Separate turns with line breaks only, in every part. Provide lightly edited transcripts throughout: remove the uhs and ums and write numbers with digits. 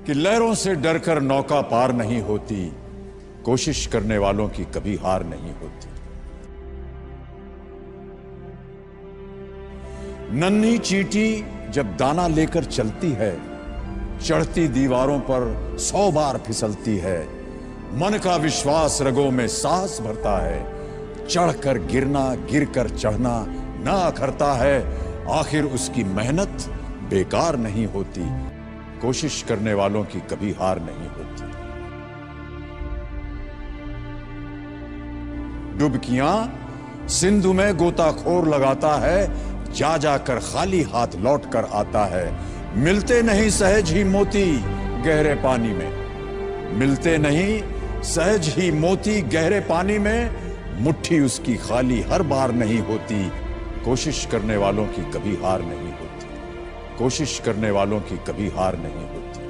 कि लहरों से डरकर नौका पार नहीं होती, कोशिश करने वालों की कभी हार नहीं होती। नन्ही चींटी जब दाना लेकर चलती है, चढ़ती दीवारों पर 100 बार फिसलती है। मन का विश्वास रगों में साहस भरता है, चढ़कर गिरना गिरकर चढ़ना ना अखरता है। आखिर उसकी मेहनत बेकार नहीं होती, कोशिश करने वालों की कभी हार नहीं होती। डुबकियां सिंधु में गोताखोर लगाता है, जा जाकर खाली हाथ लौट कर आता है। मिलते नहीं सहज ही मोती गहरे पानी में, मिलते नहीं सहज ही मोती गहरे पानी में। मुट्ठी उसकी खाली हर बार नहीं होती, कोशिश करने वालों की कभी हार नहीं होती, कोशिश करने वालों की कभी हार नहीं होती।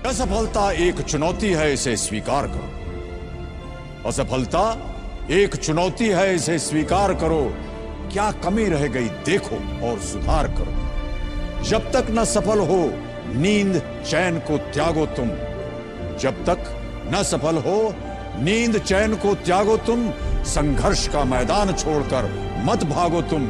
असफलता एक चुनौती है, इसे स्वीकार करो। असफलता एक चुनौती है, इसे स्वीकार करो। क्या कमी रह गई देखो और सुधार करो। जब तक न सफल हो नींद चैन को त्यागो तुम, जब तक न सफल हो नींद चैन को त्यागो तुम। संघर्ष का मैदान छोड़कर मत भागो तुम,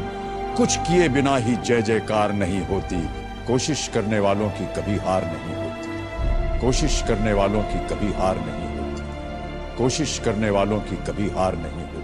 कुछ किए बिना ही जय जयकार नहीं होती। कोशिश करने वालों की कभी हार नहीं होती, कोशिश करने वालों की कभी हार नहीं होती, कोशिश करने वालों की कभी हार नहीं होती।